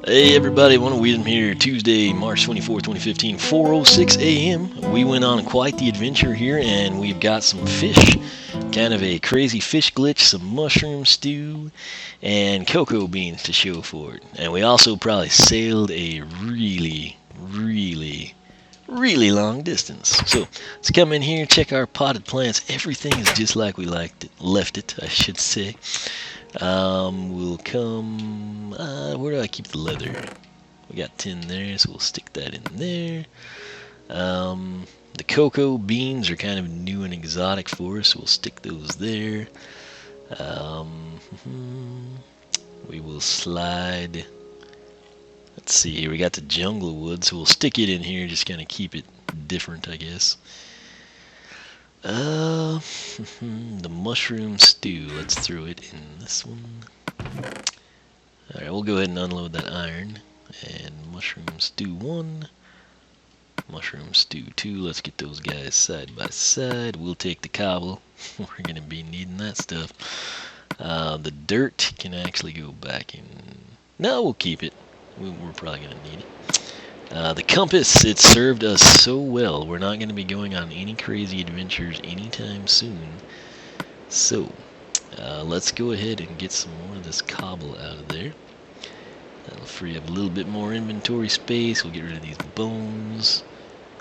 Hey everybody, One of Wisdom here. Tuesday, March 24th, 2015, 4:06 a.m. We went on quite the adventure here, and we've got some fish, kind of a crazy fish glitch, some mushroom stew, and cocoa beans to show for it. And we also probably sailed a really long distance. So let's come in here, check our potted plants. Everything is just like we left it, I should say. We'll come. Where do I keep the leather? We got 10 there, so we'll stick that in there. The cocoa beans are kind of new and exotic for us, so we'll stick those there. We will slide. Let's see here. We got the jungle wood, so we'll stick it in here, just kind of keep it different, I guess. The mushroom stew. Let's throw it in this one. Alright, we'll go ahead and unload that iron. And mushroom stew 1. Mushroom stew 2. Let's get those guys side by side. We'll take the cobble. We're going to be needing that stuff. The dirt can actually go back in. No, we'll keep it. We're probably going to need it. The compass, it served us so well. We're not going to be going on any crazy adventures anytime soon. So, let's go ahead and get some more of this cobble out of there. That'll free up a little bit more inventory space. We'll get rid of these bones.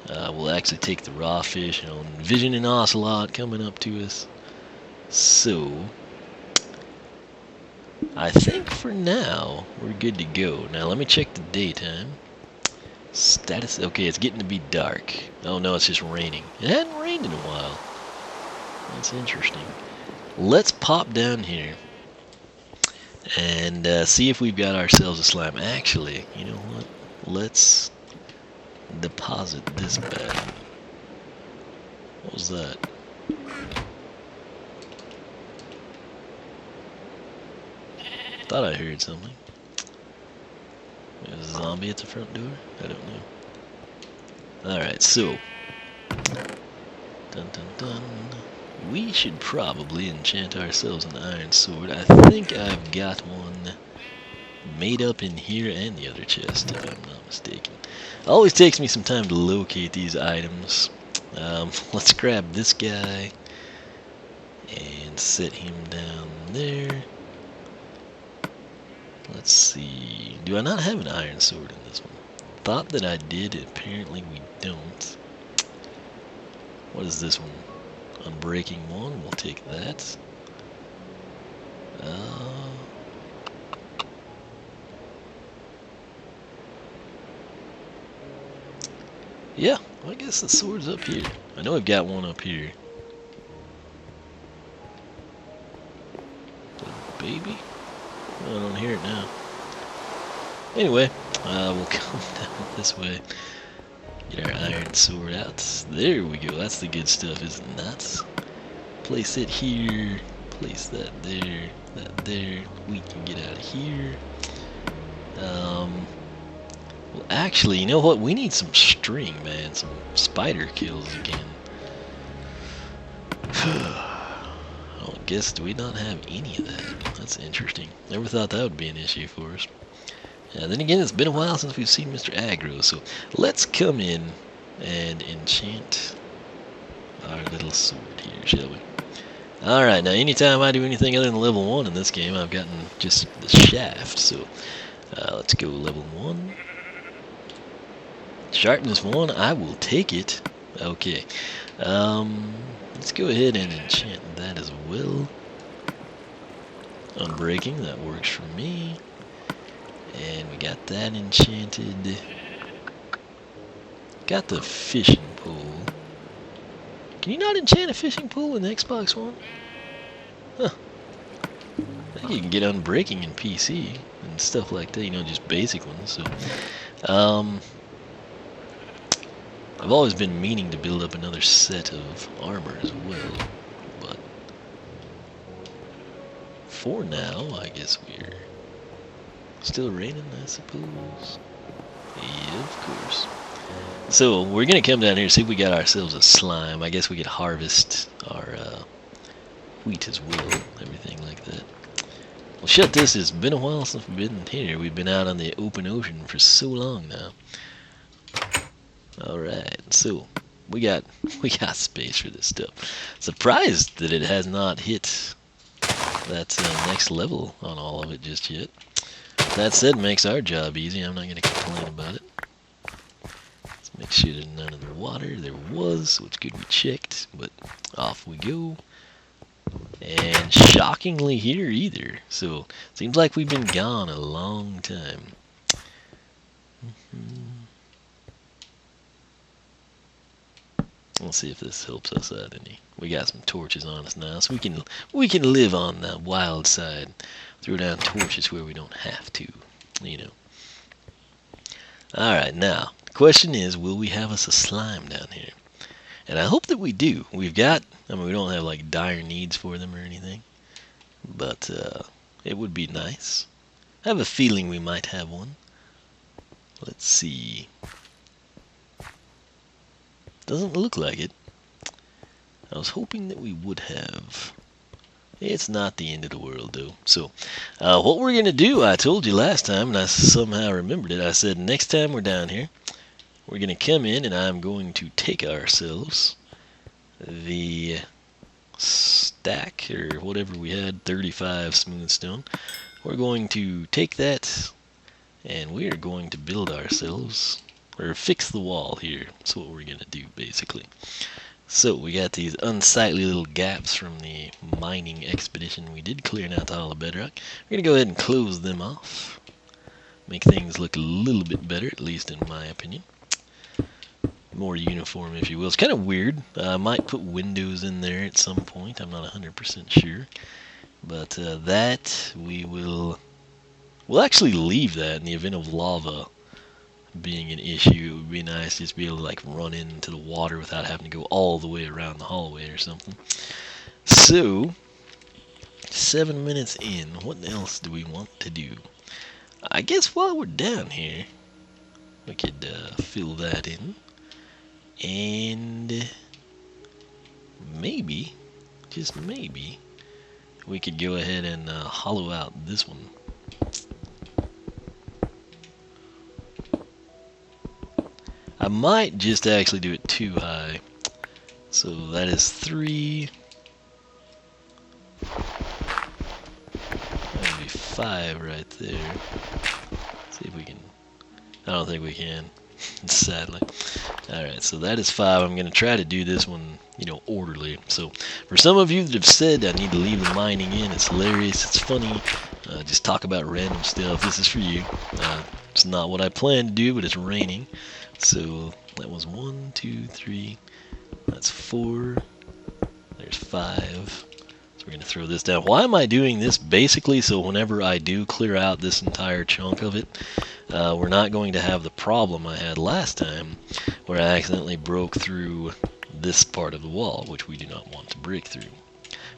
We'll actually take the raw fish. Vision and ocelot coming up to us. So, I think for now, we're good to go. Now, let me check the daytime. Status, okay, it's getting to be dark. Oh no, it's just raining. It hadn't rained in a while. That's interesting. Let's pop down here and see if we've got ourselves a slime. Actually, you know what? Let's deposit this back. What was that? Thought I heard something. There's a zombie at the front door? I don't know. Alright, so. Dun dun dun. We should probably enchant ourselves an iron sword. I think I've got one made up in here and the other chest, if I'm not mistaken. It always takes me some time to locate these items. Let's grab this guy and set him down there. Let's see. Do I not have an iron sword in this one? Thought that I did. Apparently we don't. What is this one? Unbreaking 1. We'll take that. Yeah, I guess the sword's up here. I know I've got one up here. Baby? I don't hear it now. Anyway, we'll come down this way. Get our iron sword out. There we go. That's the good stuff, isn't it? Place it here. Place that there. That there. We can get out of here. Well, actually, you know what? We need some string, man. Some spider kills again. I guess do we not have any of that? That's interesting. Never thought that would be an issue for us. Then again, it's been a while since we've seen Mr. Aggro, so let's come in and enchant our little sword here, shall we? Alright, now anytime I do anything other than level 1 in this game, I've gotten just the shaft, so let's go level 1. Sharpness 1, I will take it. Okay, let's go ahead and enchant that as well. Unbreaking, that works for me. And we got that enchanted. Got the fishing pole. Can you not enchant a fishing pole in the Xbox One? Huh. I think you can get unbreaking in PC and stuff like that, you know, just basic ones. So, I've always been meaning to build up another set of armor as well, but for now, I guess we're still raining, I suppose. Yeah, of course. So, we're going to come down here and see if we got ourselves a slime. I guess we could harvest our wheat as well, everything like that. Well, shut this. It's been a while since we've been here. We've been out on the open ocean for so long now. Alright, so we got space for this stuff. Surprised that it has not hit that next level on all of it just yet. That said, makes our job easy. I'm not going to complain about it. Let's make sure there's none in the water. There was, so it's good we checked, but off we go. And shockingly here either. So, seems like we've been gone a long time. Let's see if this helps us out any. We got some torches on us now, so we can live on the wild side. Throw down torches where we don't have to, you know. Alright, now, the question is, will we have us a slime down here? And I hope that we do. We've got, I mean, we don't have like dire needs for them or anything, but it would be nice. I have a feeling we might have one. Let's see. Doesn't look like it. I was hoping that we would have. It's not the end of the world, though. So, what we're going to do, I told you last time, and I somehow remembered it. I said next time we're down here, we're going to come in, and I'm going to take ourselves the stack, or whatever we had, 35 smooth stone. We're going to take that, and we are going to build ourselves, or fix the wall here. That's what we're going to do, basically. So, we got these unsightly little gaps from the mining expedition we did clearing out the Hall of Bedrock. We're going to go ahead and close them off. Make things look a little bit better, at least in my opinion. More uniform, if you will. It's kind of weird. I might put windows in there at some point. I'm not 100% sure. But that, we'll actually leave that in the event of lava being an issue. It would be nice just to be able to like run into the water without having to go all the way around the hallway or something. So, 7 minutes in, what else do we want to do? I guess while we're down here, we could fill that in, and maybe, just maybe, we could go ahead and hollow out this one. I might just actually do it too high. So that is 3. That would be 5 right there. Let's see if we can. I don't think we can, sadly. Alright, so that is 5. I'm going to try to do this one, you know, orderly. So for some of you that have said I need to leave the mining in, it's hilarious, it's funny, just talk about random stuff. This is for you. It's not what I planned to do, but it's raining. So that was 1, 2, 3, that's 4, there's 5. So we're going to throw this down. Why am I doing this? Basically, so whenever I do clear out this entire chunk of it, we're not going to have the problem I had last time, where I accidentally broke through this part of the wall, which we do not want to break through.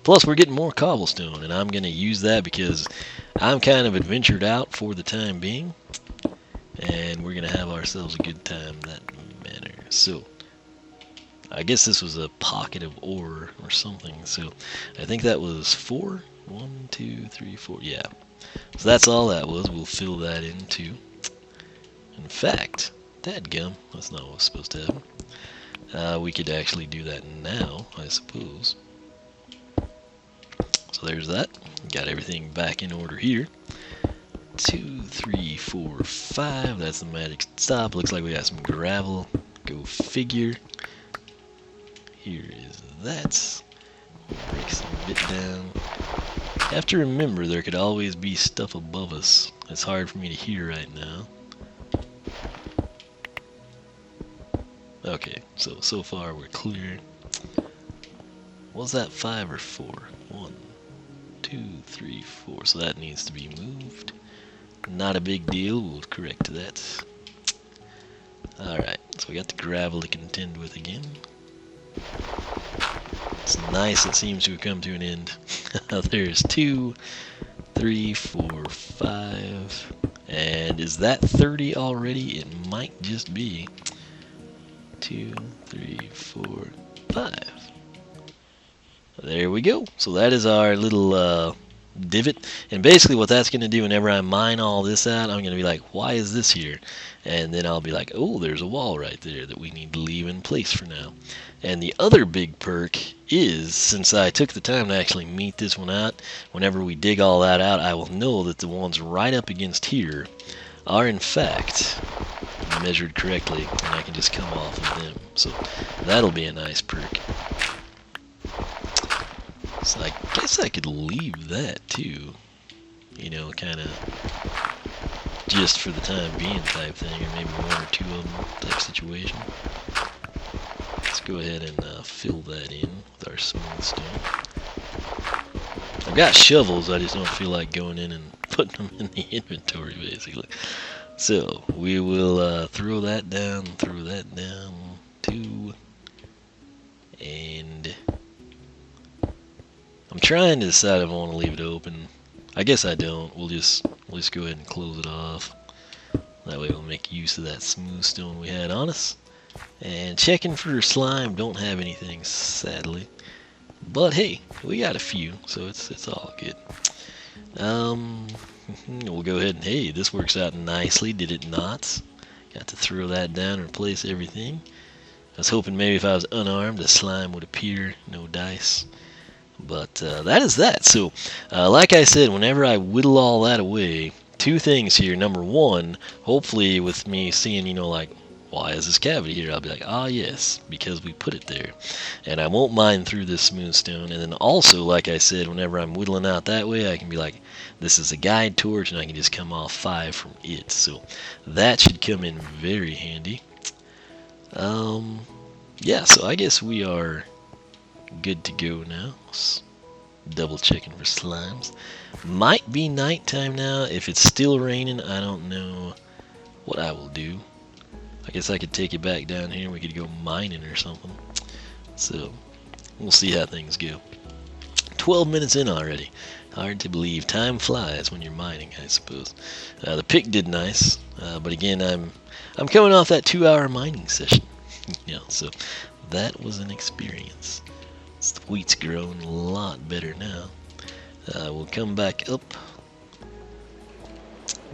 Plus, we're getting more cobblestone, and I'm going to use that because I'm kind of adventured out for the time being. And we're going to have ourselves a good time that manner. So, I guess this was a pocket of ore or something. So, I think that was 4. 1, 2, 3, 4. Yeah. So that's all that was. We'll fill that in too. In fact, dadgum, that's not what was supposed to happen. We could actually do that now, I suppose. So there's that. Got everything back in order here. 2, 3, 4, 5. That's the magic stop. Looks like we got some gravel. Go figure. Here is that. Break some bit down. Have to remember there could always be stuff above us. It's hard for me to hear right now. Okay, so far we're clear. Was that 5 or 4? 1, 2, 3, 4. So that needs to be moved. Not a big deal, we'll correct that. Alright, so we got the gravel to contend with again. It's nice, it seems to have come to an end. There's 2, 3, 4, 5. And is that 30 already? It might just be. 2, 3, 4, 5. There we go. So that is our little divot. And basically what that's going to do whenever I mine all this out, I'm going to be like, why is this here? And then I'll be like, oh, there's a wall right there that we need to leave in place for now. And the other big perk is, since I took the time to actually meet this one out, whenever we dig all that out, I will know that the ones right up against here are in fact measured correctly, and I can just come off of them. So that'll be a nice perk. So I guess I could leave that too, you know, kind of just for the time being type thing, or maybe one or two of them type situation. Let's go ahead and fill that in with our smooth stone. I've got shovels, I just don't feel like going in and putting them in the inventory basically. So we will throw that down too, and I'm trying to decide if I want to leave it open. I guess I don't. We'll just go ahead and close it off. That way we'll make use of that smooth stone we had on us. And checking for slime, don't have anything sadly. But hey, we got a few, so it's all good. We'll go ahead and hey, this works out nicely, did it not? Got to throw that down and replace everything. I was hoping maybe if I was unarmed, the slime would appear, no dice. But that is that. So, like I said, whenever I whittle all that away, two things here. Number one, hopefully with me seeing, you know, like, why is this cavity here? I'll be like, ah, yes, because we put it there. And I won't mine through this smooth stone. And then also, like I said, whenever I'm whittling out that way, I can be like, this is a guide torch, and I can just come off 5 from it. So that should come in very handy. Yeah, so I guess we are good to go now. Double checking for slimes. Might be nighttime now. If it's still raining, I don't know what I will do. I guess I could take it back down here and we could go mining or something. So we'll see how things go. 12 minutes in already. Hard to believe. Time flies when you're mining, I suppose. The pick did nice, but again, I'm coming off that 2-hour mining session. You know, so that was an experience. The wheat's grown a lot better now. We'll come back up.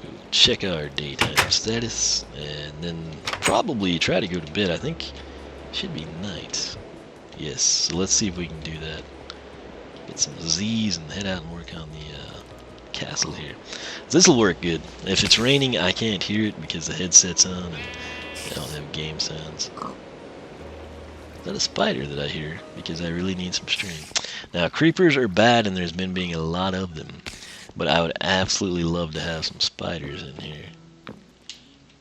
We'll check our daytime status, and then probably try to go to bed. I think it should be night. Yes, so let's see if we can do that. Get some Z's and head out and work on the castle here. This will work good. If it's raining, I can't hear it because the headset's on and I don't have game sounds. Is that a spider that I hear? Because I really need some string. Now, creepers are bad and there's been being a lot of them. But I would absolutely love to have some spiders in here.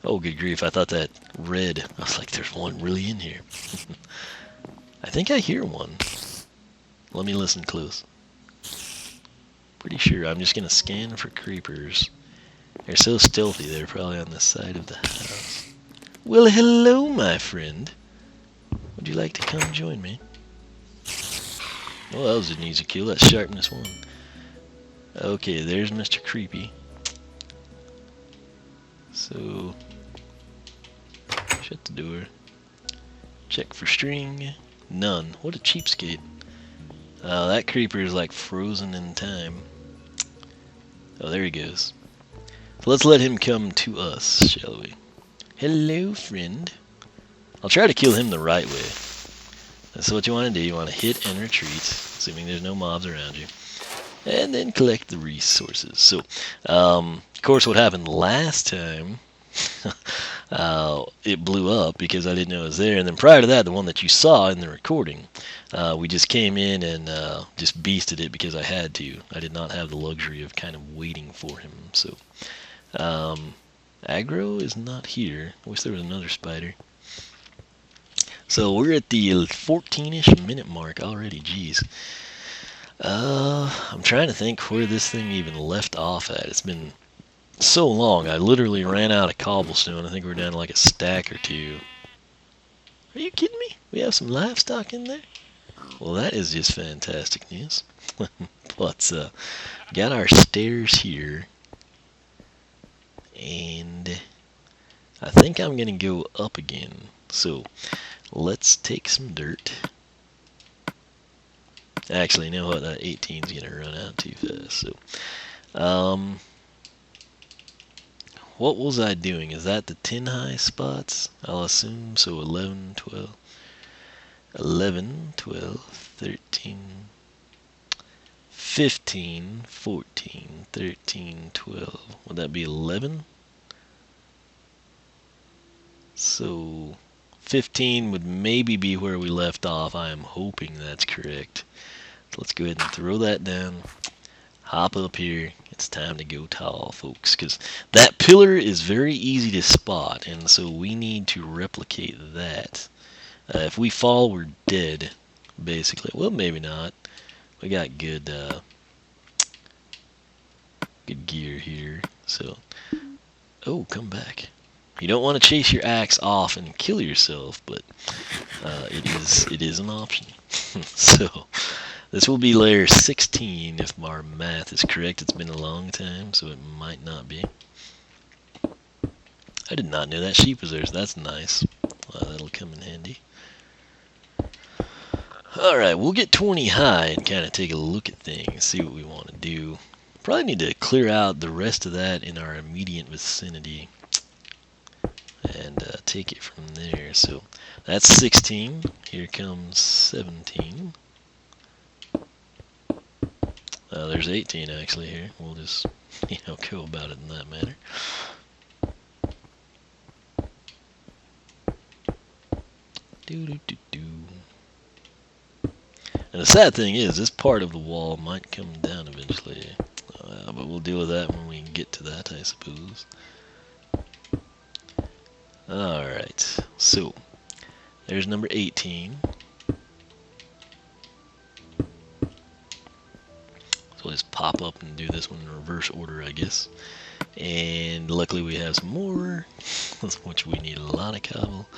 Oh, good grief. I thought that red. I was like, there's one really in here. I think I hear one. Let me listen close. Pretty sure. I'm just going to scan for creepers. They're so stealthy, they're probably on the side of the house. Well, hello, my friend. Would you like to come join me? Oh, that was an easy kill. That's sharpness 1. Okay, there's Mr. Creepy. So, shut the door. Check for string. None. What a cheapskate. That creeper is like frozen in time. Oh, there he goes. So let's let him come to us, shall we? Hello, friend. I'll try to kill him the right way. That's what you want to do. You want to hit and retreat, assuming there's no mobs around you. And then collect the resources. So, of course, what happened last time, it blew up because I didn't know it was there. And then prior to that, the one that you saw in the recording, we just came in and just beasted it because I had to. I did not have the luxury of kind of waiting for him. So, aggro is not here. I wish there was another spider. So we're at the 14-ish minute mark already. Jeez. I'm trying to think where this thing even left off at. It's been so long. I literally ran out of cobblestone. I think we're down to like a stack or 2. Are you kidding me? We have some livestock in there? Well, that is just fantastic news. But got our stairs here. And I think I'm going to go up again. So let's take some dirt. Actually, you know what? 18's gonna run out too fast. So, um, what was I doing? Is that the 10 high spots? I'll assume. So 11, 12, 11, 12, 13, 15, 14, 13, 12. Would that be 11? So 15 would maybe be where we left off. I am hoping that's correct. So let's go ahead and throw that down. Hop up here. It's time to go tall, folks, because that pillar is very easy to spot, and so we need to replicate that. If we fall, we're dead, basically. Well, maybe not. We got good gear here. So, oh, come back. You don't want to chase your axe off and kill yourself, but it is an option. So this will be layer 16 if our math is correct. It's been a long time, so it might not be. I did not know that sheep was there, so that's nice. That'll come in handy. Alright, we'll get 20 high and kind of take a look at things, see what we want to do. Probably need to clear out the rest of that in our immediate vicinity and take it from there. So that's 16. Here comes 17. There's 18 actually here. We'll just, go about it in that manner. Do-do-do-do. And the sad thing is, this part of the wall might come down eventually. But we'll deal with that when we get to that, I suppose. Alright, so there's number 18. So let's pop up and do this one in reverse order, I guess. And luckily we have some more, which we need a lot of cobble.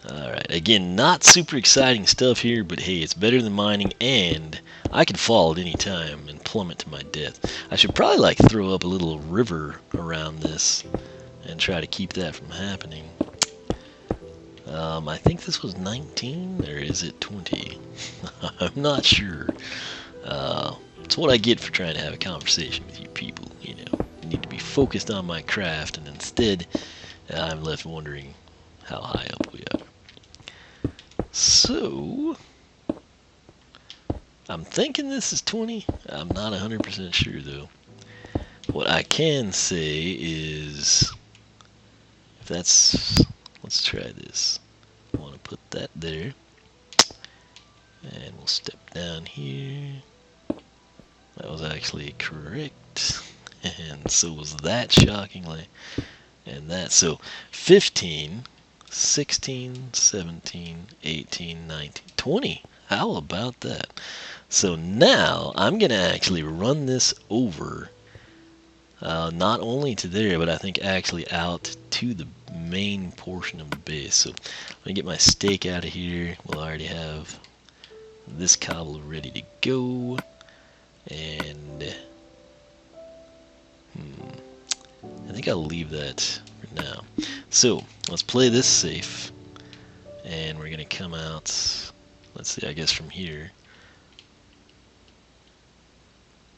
Alright, again, not super exciting stuff here, but hey, it's better than mining, and I could fall at any time and plummet to my death. I should probably throw up a little river around this and try to keep that from happening. I think this was 19, or is it 20? I'm not sure. It's what I get for trying to have a conversation with you people, I need to be focused on my craft, and instead, I'm left wondering how high up we are. So, I'm thinking this is 20. I'm not 100% sure, though. What I can say is, if that's, let's try this. I want to put that there. And we'll step down here. That was actually correct. And so was that, shockingly. And that, so 15, 16, 17, 18, 19, 20. How about that? So now I'm going to actually run this over, not only to there, but I think actually out to the main portion of the base. So let me get my stake out of here. We'll already have this cobble ready to go. And I think I'll leave that for now. So let's play this safe, and we're gonna come out, let's see, I guess from here.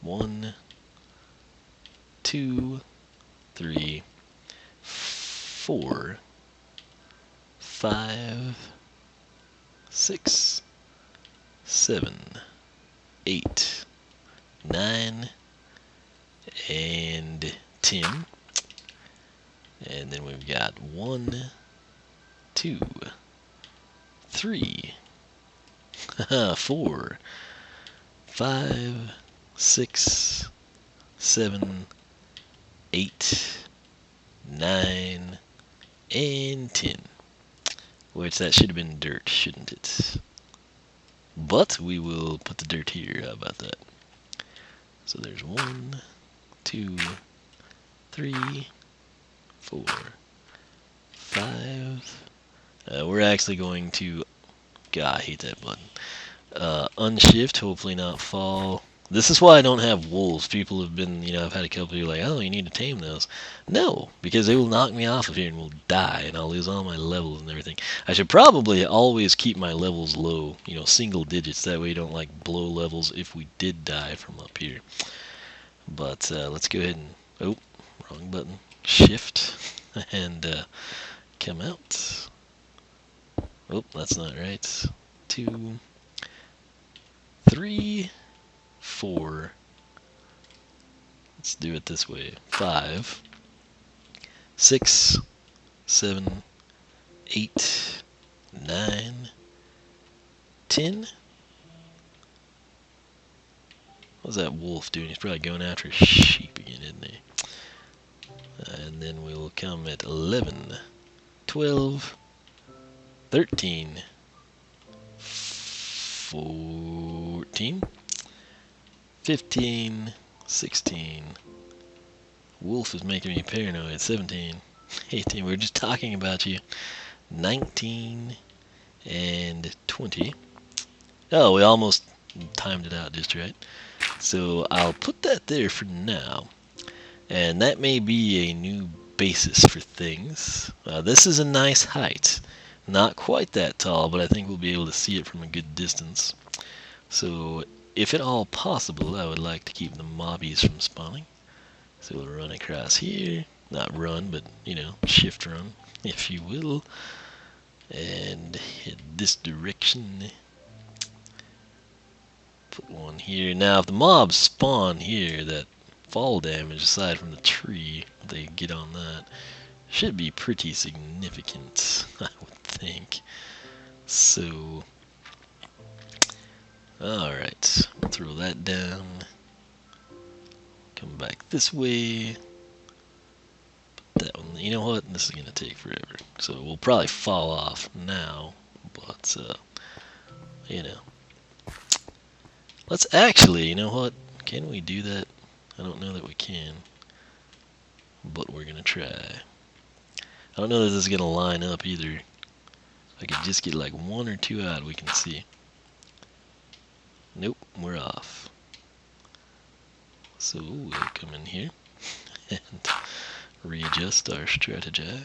1, 2, 3, 4, 5, 6, 7, 8, 9, and 10. And then we've got 1, 2, 3, 4, 5, 6, 7, 8, 9, and 10. Which that should have been dirt, shouldn't it? But we will put the dirt here. How about that? So there's 1, 2, 3, 4, 5. We're actually going to, God, I hate that button. Unshift, hopefully not fall This is why I don't have wolves. People have been, I've had a couple people like, oh, you need to tame those. No, because they will knock me off of here and will die, and I'll lose all my levels and everything. I should probably always keep my levels low, single digits. That way you don't like blow levels if we did die from up here. But let's go ahead and, oh, wrong button, shift, and come out. Oh, that's not right. 2, 3, 4. Let's do it this way. 5, 6, 7, 8, 9, 10. What's that wolf doing? He's probably going after a sheep again, isn't he? And then we'll come at 11, 12, 13, 14, 15, 16. Wolf is making me paranoid. 17, 18. We were just talking about you. 19 and 20. Oh, we almost timed it out just right. So I'll put that there for now. And that may be a new basis for things. This is a nice height. Not quite that tall, but I think we'll be able to see it from a good distance. So, if at all possible, I would like to keep the mobbies from spawning. So we'll run across here. Not run, but, shift run, if you will. And head this direction. Put one here. Now, if the mobs spawn here, that fall damage, aside from the tree, if they get on that, should be pretty significant, I would think. So, alright, we'll throw that down. Come back this way. Put that one, you know what? This is going to take forever. So we'll probably fall off now, but, Let's actually, you know what? Can we do that? I don't know that we can, but we're going to try. I don't know that this is going to line up either. I could just get like 1 or 2 out, we can see. Nope, we're off. So we'll come in here and readjust our strategy.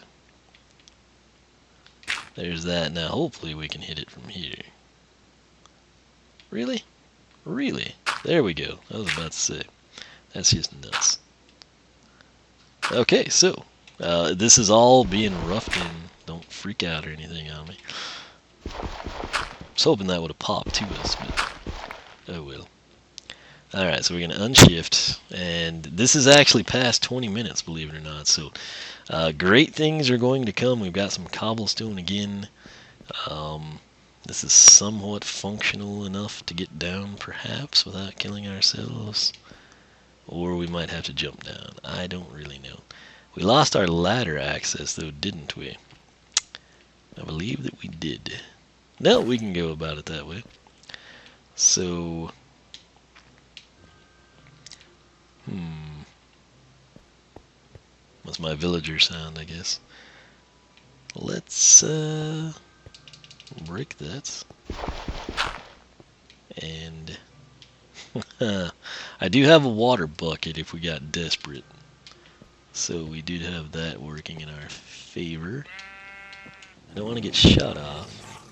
There's that. Now hopefully we can hit it from here. Really? Really? There we go. I was about to say. That's just nuts. Okay, so this is all being roughed in. Don't freak out or anything on me. I was hoping that would have popped to us, but oh well. Alright, so we're going to unshift, and this is actually past 20 minutes, believe it or not, so great things are going to come. We've got some cobblestone again. This is somewhat functional enough to get down, perhaps, without killing ourselves. Or we might have to jump down. I don't really know. We lost our ladder access, though, didn't we? I believe that we did. No, we can go about it that way. So, that's my villager sound, I guess. Let's break that. And I do have a water bucket if we got desperate. So we do have that working in our favor. I don't want to get shot off.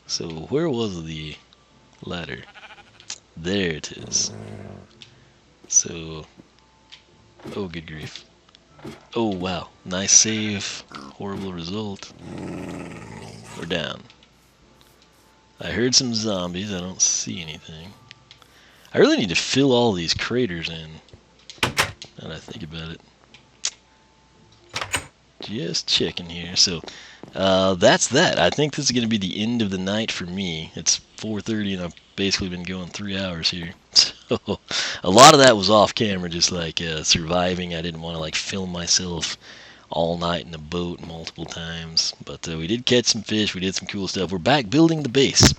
So where was the ladder? There it is. So, oh good grief. Oh wow, nice save. Horrible result. We're down. I heard some zombies. I don't see anything. I really need to fill all these craters in. Now that I think about it. Just checking here. So that's that. I think this is going to be the end of the night for me. It's 4:30 and I've basically been going 3 hours here. So a lot of that was off camera, just like surviving. I didn't want to like film myself all night in a boat multiple times. But we did catch some fish. We did some cool stuff. We're back building the base.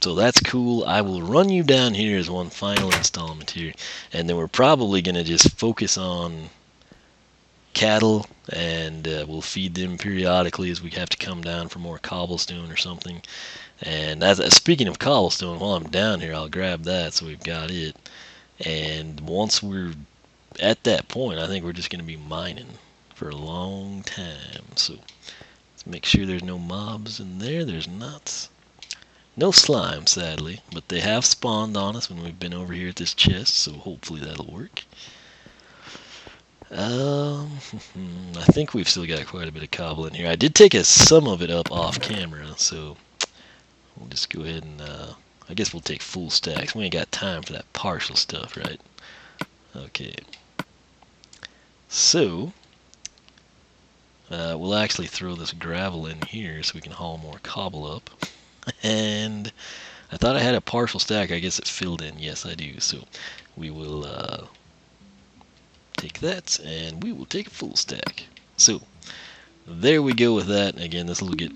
So that's cool. I will run you down here as one final installment here. And then we're probably going to just focus on cattle, and we'll feed them periodically as we have to come down for more cobblestone or something. And speaking of cobblestone, while I'm down here, I'll grab that so we've got it. And once we're at that point, I think we're just going to be mining for a long time. So let's make sure there's no mobs in there. There's not. No slime, sadly, but they have spawned on us when we've been over here at this chest, so hopefully that'll work. I think we've still got quite a bit of cobble in here. I did take some of it up off camera, so we'll just go ahead and, I guess we'll take full stacks. We ain't got time for that partial stuff, right? Okay. So, we'll actually throw this gravel in here so we can haul more cobble up. And I thought I had a partial stack. I guess it filled in. Yes, I do. So we will take that, and we will take a full stack. So there we go with that. Again, this will get...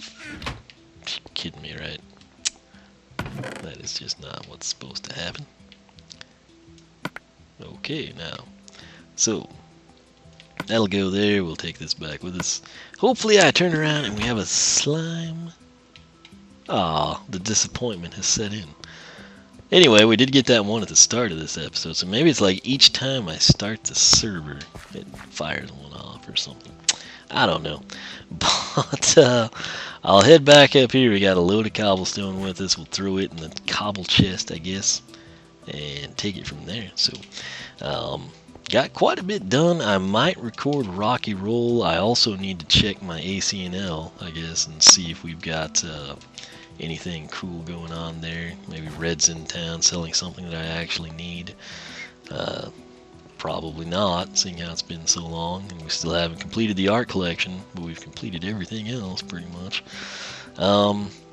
Kidding me, right? That is just not what's supposed to happen. Okay, now. So that'll go there. We'll take this back with us. Hopefully I turn around and we have a slime. Ah, the disappointment has set in. Anyway, we did get that one at the start of this episode, so maybe it's like each time I start the server, it fires one off or something. I don't know. But I'll head back up here. We got a load of cobblestone with us. We'll throw it in the cobble chest, I guess, and take it from there. So, got quite a bit done. I might record Rocky Roll. I also need to check my ACNL, I guess, and see if we've got anything cool going on there. Maybe Red's in town selling something that I actually need. Probably not, seeing how it's been so long, and we still haven't completed the art collection, but we've completed everything else pretty much.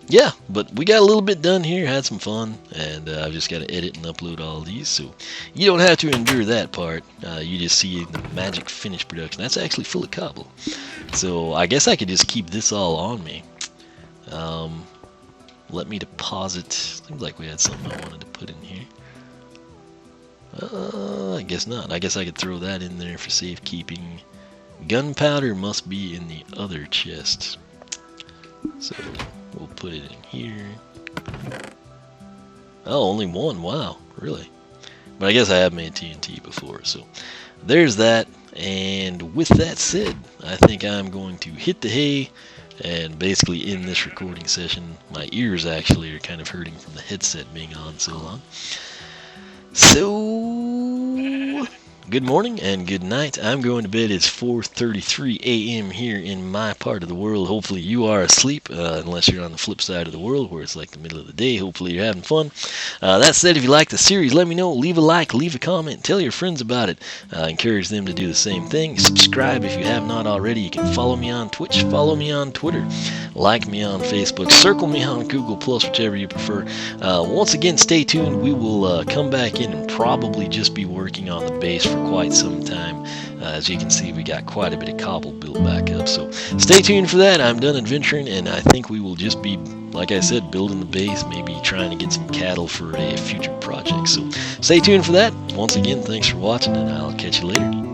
Yeah, but we got a little bit done here, had some fun, and I've just got to edit and upload all of these, so you don't have to endure that part. You just see the magic finished production. That's actually full of cobble. So I guess I could just keep this all on me. Let me deposit. Seems like we had something I wanted to put in here. I guess not. I guess I could throw that in there for safekeeping. Gunpowder must be in the other chest. So we'll put it in here. Oh, only one. Wow, really? But I guess I have made TNT before, so there's that. And with that said, I think I'm going to hit the hay and basically end this recording session. My ears actually are kind of hurting from the headset being on so long. So, good morning and good night. I'm going to bed. It's 4:33 a.m. here in my part of the world. Hopefully you are asleep, unless you're on the flip side of the world where it's like the middle of the day. Hopefully you're having fun. That said, if you like the series, let me know. Leave a like, leave a comment, tell your friends about it. Encourage them to do the same thing. Subscribe if you have not already. You can follow me on Twitch, follow me on Twitter, like me on Facebook, circle me on Google+, whichever you prefer. Once again, stay tuned. We will come back in and probably just be working on the base for quite some time. As you can see, we got quite a bit of cobble built back up. So stay tuned for that. I'm done adventuring, and I think we will just be, like I said, building the base, maybe trying to get some cattle for a future project. So stay tuned for that. Once again, thanks for watching, and I'll catch you later.